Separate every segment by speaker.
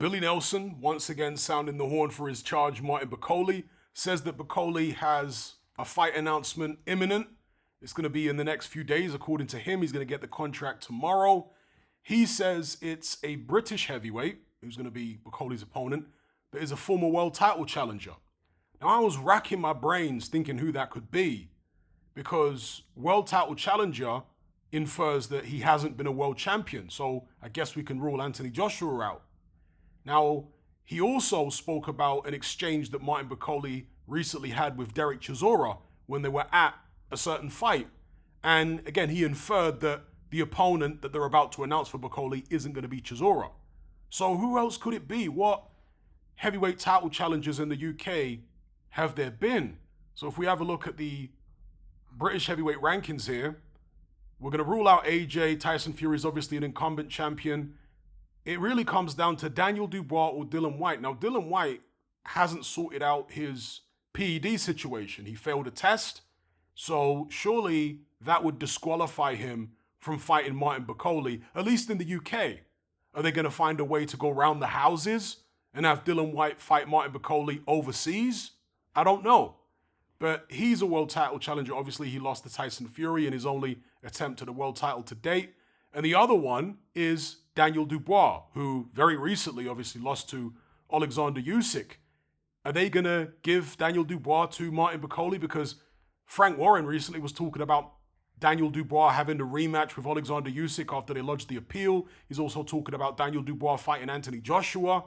Speaker 1: Billy Nelson, once again sounding the horn for his charge, Martin Bakole, says that Bakole has a fight announcement imminent. It's going to be in the next few days. According to him, he's going to get the contract tomorrow. He says it's a British heavyweight, who's going to be Bakole's opponent, that is a former world title challenger. Now, I was racking my brains thinking who that could be, because world title challenger infers that he hasn't been a world champion. So I guess we can rule Anthony Joshua out. Now, he also spoke about an exchange that Martin Bakole recently had with Derek Chisora when they were at a certain fight. And again, he inferred that the opponent that they're about to announce for Bakole isn't going to be Chisora. So who else could it be? What heavyweight title challengers in the UK have there been? So if we have a look at the British heavyweight rankings here, we're going to rule out AJ. Tyson Fury is obviously an incumbent champion. It really comes down to Daniel Dubois or Dillian Whyte. Now, Dillian Whyte hasn't sorted out his PED situation. He failed a test, so surely that would disqualify him from fighting Martin Bakole, at least in the UK. Are they going to find a way to go around the houses and have Dillian Whyte fight Martin Bakole overseas? I don't know. But he's a world title challenger. Obviously, he lost to Tyson Fury in his only attempt at a world title to date. And the other one is Daniel Dubois, who very recently obviously lost to Alexander Usyk. Are they going to give Daniel Dubois to Martin Bakole? Because Frank Warren recently was talking about Daniel Dubois having the rematch with Alexander Usyk after they lodged the appeal. He's also talking about Daniel Dubois fighting Anthony Joshua.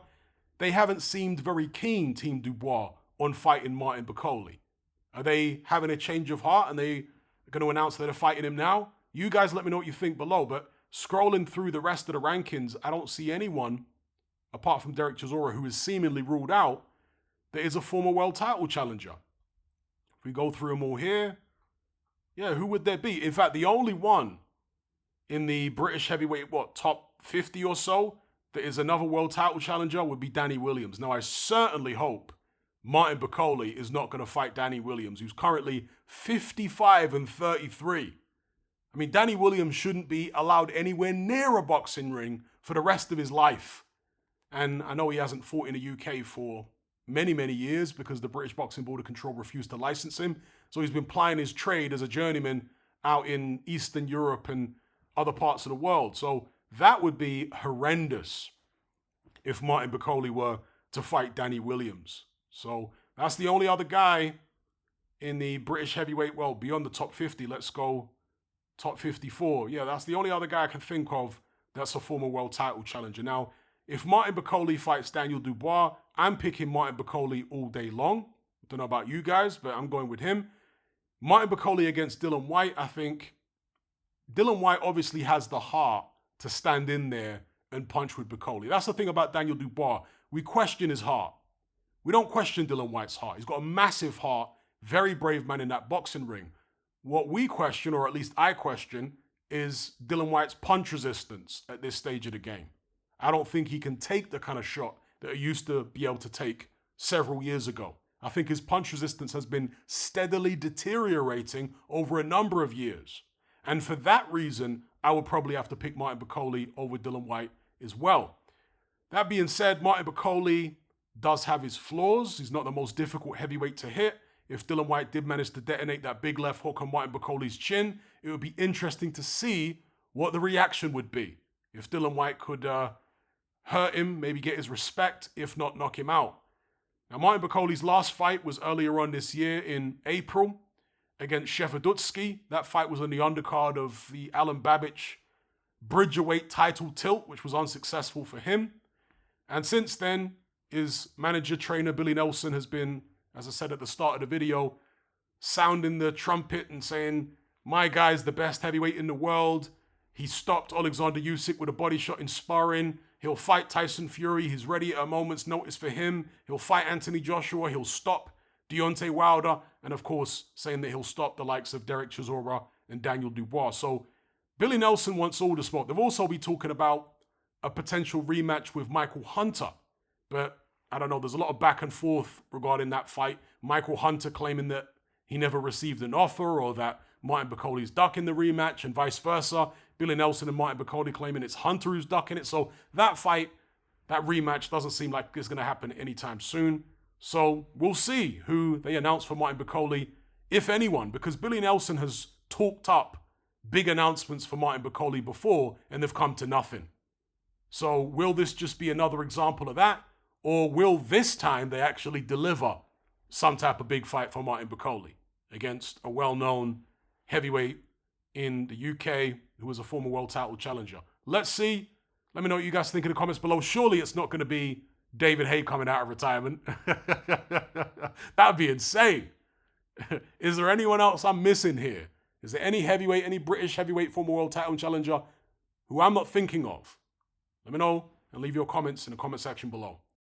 Speaker 1: They haven't seemed very keen, Team Dubois, on fighting Martin Bakole. Are they having a change of heart and they going to announce that they're fighting him now? You guys let me know what you think below, but scrolling through the rest of the rankings, I don't see anyone, apart from Derek Chisora, who is seemingly ruled out, that is a former world title challenger. If we go through them all here, yeah, who would there be? In fact, the only one in the British heavyweight, top 50 or so, that is another world title challenger would be Danny Williams. Now, I certainly hope Martin Bakole is not going to fight Danny Williams, who's currently 55-33. I mean, Danny Williams shouldn't be allowed anywhere near a boxing ring for the rest of his life. And I know he hasn't fought in the UK for many, many years because the British Boxing Board of Control refused to license him. So he's been plying his trade as a journeyman out in Eastern Europe and other parts of the world. So that would be horrendous if Martin Bakole were to fight Danny Williams. So that's the only other guy in the British heavyweight, beyond the top 50. Let's go top 54. Yeah, that's the only other guy I can think of that's a former world title challenger. Now, if Martin Bakole fights Daniel Dubois, I'm picking Martin Bakole all day long. I don't know about you guys, but I'm going with him. Martin Bakole against Dillian Whyte, I think Dillian Whyte obviously has the heart to stand in there and punch with Bakole. That's the thing about Daniel Dubois. We question his heart. We don't question Dillian Whyte's heart. He's got a massive heart, very brave man in that boxing ring. What we question, or at least I question, is Dillian Whyte's punch resistance at this stage of the game. I don't think he can take the kind of shot that he used to be able to take several years ago. I think his punch resistance has been steadily deteriorating over a number of years. And for that reason, I would probably have to pick Martin Bakole over Dillian Whyte as well. That being said, Martin Bakole does have his flaws. He's not the most difficult heavyweight to hit. If Dillian Whyte did manage to detonate that big left hook on Martin Bakole's chin, it would be interesting to see what the reaction would be. If Dillian Whyte could hurt him, maybe get his respect, if not knock him out. Now, Martin Bakole's last fight was earlier on this year in April against Shevardutski. That fight was on the undercard of the Alan Babich Bridgerweight title tilt, which was unsuccessful for him. And since then, his manager, trainer, Billy Nelson, has been, as I said at the start of the video, sounding the trumpet and saying, my guy's the best heavyweight in the world. He stopped Alexander Usyk with a body shot in sparring. He'll fight Tyson Fury. He's ready at a moment's notice for him. He'll fight Anthony Joshua. He'll stop Deontay Wilder. And of course, saying that he'll stop the likes of Derek Chisora and Daniel Dubois. So Billy Nelson wants all the smoke. They've also been talking about a potential rematch with Michael Hunter. But I don't know, there's a lot of back and forth regarding that fight. Michael Hunter claiming that he never received an offer or that Martin Bakole's ducking the rematch and vice versa. Billy Nelson and Martin Bakole claiming it's Hunter who's ducking it. So that fight, that rematch doesn't seem like it's going to happen anytime soon. So we'll see who they announce for Martin Bakole, if anyone, because Billy Nelson has talked up big announcements for Martin Bakole before and they've come to nothing. So will this just be another example of that? Or will this time they actually deliver some type of big fight for Martin Bakole against a well-known heavyweight in the UK who was a former world title challenger? Let's see. Let me know what you guys think in the comments below. Surely it's not going to be David Haye coming out of retirement. That would be insane. Is there anyone else I'm missing here? Is there any heavyweight, any British heavyweight former world title challenger who I'm not thinking of? Let me know and leave your comments in the comment section below.